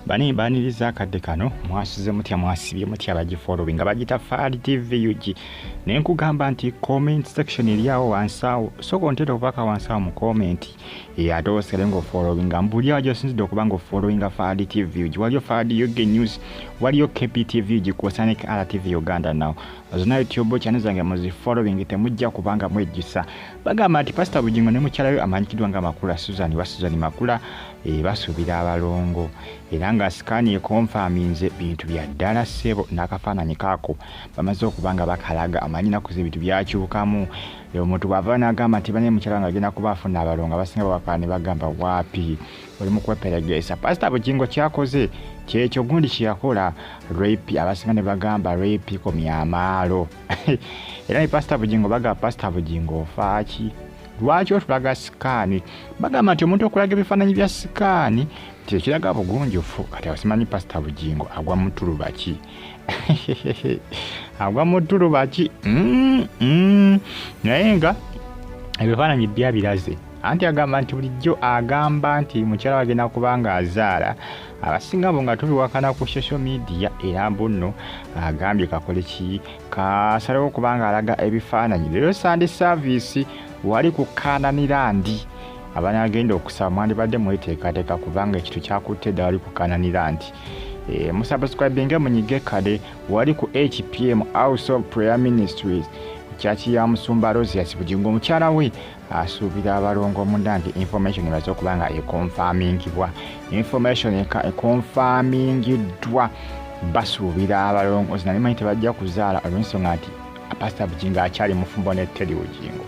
bani baniriza akadde kano mwasize mutya mwasibye mutya bagifollowing abagita Fali TV UG nenkugamba nti comment section iliawo wansawo soko ntero kubaka wansawo mu comment ate oserengo following mbuli ajo sinzidde okubanga following Fali TV UG waliyo Fali UG News waliyo KPTV UG kusanik RTV Uganda now zona YouTube channel zange muzi following temujja kubanga mwejisa bagamba nti Pastor Bugingo ne mukyalayo amanyikidwa nga Makula Suzan Makula basubira abalongo era nga scan confirminze bintu bya ddala sebo nakafaananyi kako bamaze okubanga bakalaga amanyina kuze bintu byakyukamu omuntu bavana agamba nti bane mukyala nga agenda kubafuna abalongo abasinga babakane bagamba wapi oli mu kweperegesa Pastor Bugingo kyakoze kyekyo gundi kyakola rape abasinga ne bagamba rape ko myamalo era ni Pastor Bugingo baga Pastor Bugingo faaki lwaki otulaga sikaani bagamba nti omuntu okulaga ebifaananyi bya sikaani tekiraga bugunjufu kati abasimanyi Pastor Bugingo agwa mu tulubaki agwa mu tulubaki naye nga ebifaananyi byabiraze anti agamba nti bulijjo agamba nti mukyala wagenda kubanga azaala abasinga bo nga tubiwakana ku social media era mbuno agambye kakole ki kasalewo kubanga alaga ebifaananyi leero Sunday service wali kukananira ndi abana agenda okusaba mwandibadde mweteekateeka kubanga ekitu kyakutte dda wali kukananira ndi musubscribinge munyige kale wali ku HPM House of Prayer Ministries chachi ya Musumba Rose Bugingo mukyala we asuubira abalongo mundange information ebazo kubanga confirmingibwa information confirmingidwa basuubira abalongo zinalimanyi tebajja kuzaala olw'ensonga nti Pastor Bugingo akyali mufumbo ne Teddy Bugingo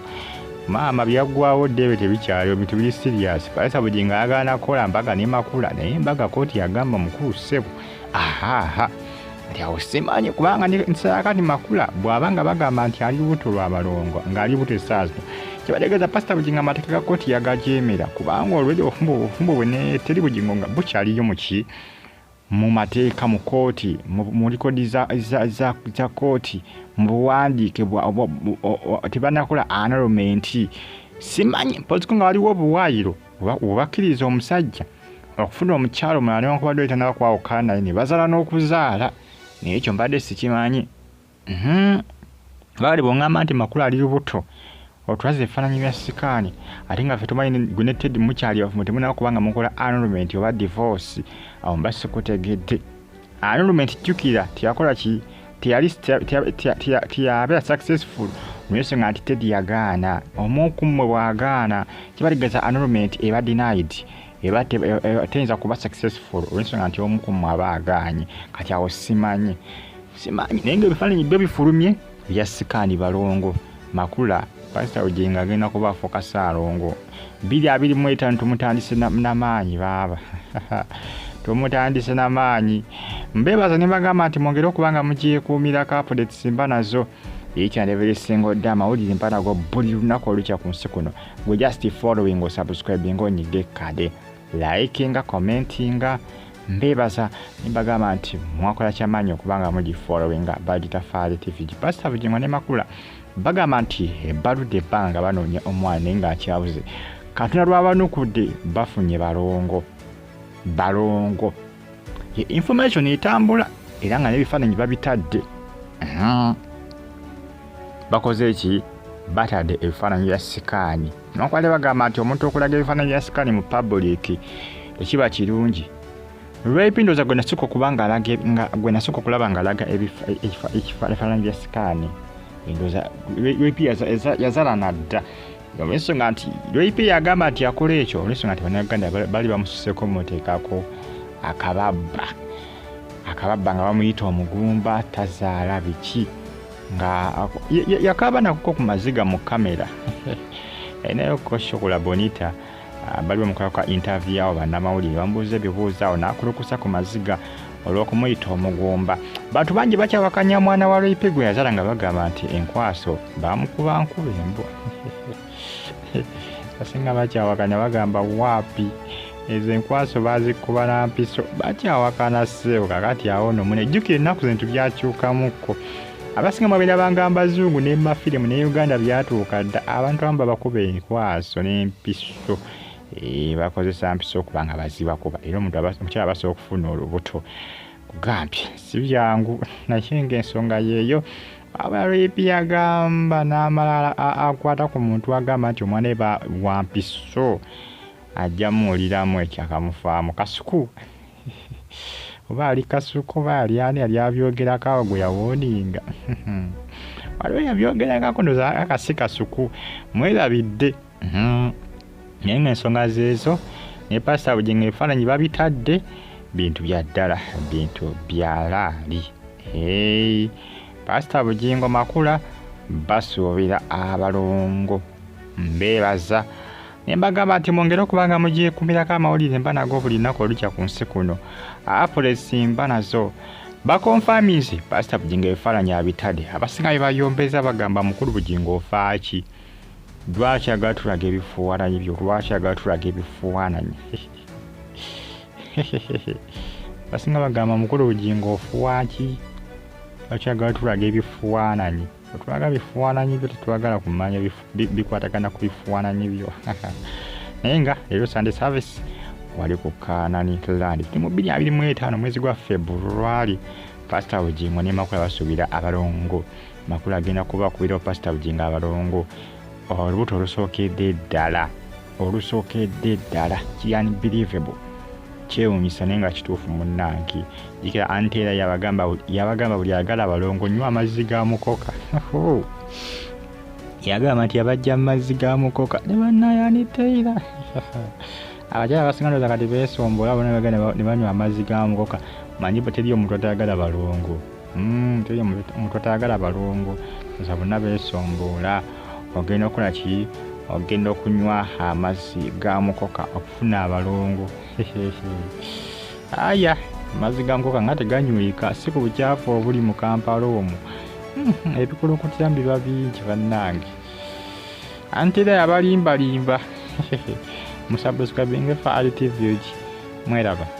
mama byagwawo debe tebikyali bintu biri serious Pastor Bugingo ayagala kola mbaga ne Makula naye mbaga koti yagamba mukulu sebo nti simanyi kubanga nsakati Makula bwabanga bagamba nti ali Olubuuto Lwa Balongo ngali Olubuuto esaazo kibategeeza Pastor Bugingo amateeka ga koti yagajemera kubanga olwedi ofumbo bwe ne Teddy Bugingo nga bukyaliyo muki mu mateeka mu kooti mu likodi za kooti mu buwandiike tebanakola annulment simanyi politiko nga waliwo obuwaayiro obakkiriza omusajja okufuna omukyalo omulala newankubadde olitandika kwawukana naye ne bazaala n'okuzaala naye ekyo mbadde sikimanyi baali bongamba nti Makula ali lubuto otwaze ebifaananyi bya sikaani ate nga ffe tumanyi gwe ne Teddy mukyali wafumu temunaba kubanga mukola annulment oba divorce awo mba sikutegedde annulment jjukira teyakola ki tiyabeera successful olw'ensonga nti Teddy yagaana omukummwe bw'agaana kibategeeza annulment eba denied eba teyinza kuba successful olw'ensonga nti omukummwe aba agaanye kati awo simanyi naye nga ebifaananyi byo bifulumye bya sikaani balongo Makula Pastor Bugingo agenda kuba focus alongo 225 tumutandise n'amaanyi baba tumutandise n'amaanyi mbebaza ne bagamba nti mwongere okubanga mugyekuumira updates simba nazo each and every single day amawulire mpanago buli lunaku olukya ku nsi kuno gwe just following or subscribing onyige kade likinga commentinga mbebaza nibagamba nti mwakola kyamaanyi okubanga mugifollowinga bagita Fali TV Pastor Bugingo ne Makula bagamba nti ebaludde ebbanga banoonya omwana naye ng'akyabuze Katonda lw'abanukudde bafunye balongo information etambula era nga n'ebifaananyi babitadde bakoze eki batadde ebifaananyi bya sikaani nokwale bagamba nti omuntu okulaga ebifaananyi bya sikaani mu public tekiba kirungi lw'epindoza gwe nasooka okulaba ng'alaga ebifaananyi bya sikaani endoza lwepi yazala nadda olw'ensonga nti lwepi yagamba nti akola ekyo olw'ensonga nti bannayuganda bali bamususeko muteekako akababba nga bamuyita omugumba tazaala biki nga yakaba nakuko ku maziga mu kamera enayo koshokola bonita bali bamukolako interview awo bannamawulire bamubuuza ebibuuzo awo n'akulukusa ku maziga olw'okumuyita omugumba bantu bangi bakyawakanya mwana wa lwepi gwe yazaala nga bagamba nti enkwaso bamukuba nkuba embwa basinga bakyawakanya bagamba waapi ezo enkwaso bazikuba na mpiso bakyawakana ssebo kakati awo no munejjukira ennaku zintu byakyukamukko abasinga mwabera bangamba Bazungu ne mafirimu ne Uganda byatuuka dda abantu amba bakuba enkwaso n'empiso bakozesa mpisa okuba nga baziba kuba era omukyala basobola okufuna olubuto kugambye si byangu naye ng'ensonga yeeyo abaleepi yagamba n'amalala akwata ku muntu agamba nti omwana eba wampiso ajja muwuliramu ekyakamufaamu kasuku oba ali kasuku oba ali ani yali abyogerako awo gwe yawooninga waliwo yabyogerako ndoza akasi kasuku mwerabidde naye ng'ensonga zeezo ne pasita Bugingo ebifaananyi babitadde bintu bya ddala bintu byalaali pasita Bugingo Makula basuubira abalongo mbeebaza ne mbagamba nti mwongere okuba nga mugyekumirako amawulire mba nago buli nnaku olukya ku nsi kuno apulesi mba nazo bakonfamize pasita Bugingo ebifaananyi abitadde abasinga bye bayombeza bagamba mukulu Bugingo ofaaki lwaki agala tulaga ebifuuwananyi byo lwaki agala tulaga ebifuuwananyi basinga bagamba mukulu Bugingo ofuwaaki lwaki agala tulaga ebifuuwananyi otulaga bifuuwananyi byo tetwagala kumanya bikwatagana ku bifuuwananyi byo naye nga leero Sunday service wali ku Kanani Land mu 2025 mwezi gwa February pasita Bugingo ne Makula basuubira abalongo Makula agenda kuba kubira pasita Bugingo abalongo olubuto olusookedde ddala kiri unbelievable kyewuunyisa naye nga kituufu munnange jikira anteera yabagamba buli ayagala abalongo nywa amazzi ga mukoka yagamba nti yabajja mu mazzi ga mukoka ne bannayaniteera abakyala basinga ndowooza kati beesombola bona ne banywa amazzi ga mukoka manyi teri omuntu atayagala balongo teri omuntu atayagala balongo oza bonna beesombola ogenda okukola ki ogenda okunywa amazzi ga mukoka okufuna abalongo aya amazzi ga mukoka nga teganyweka si ku bukyafu obuli mu Kampala omwo ebikulukuta biba bingi bannange anteera yabalimbalimba musabuscribinge fa RTV mweraba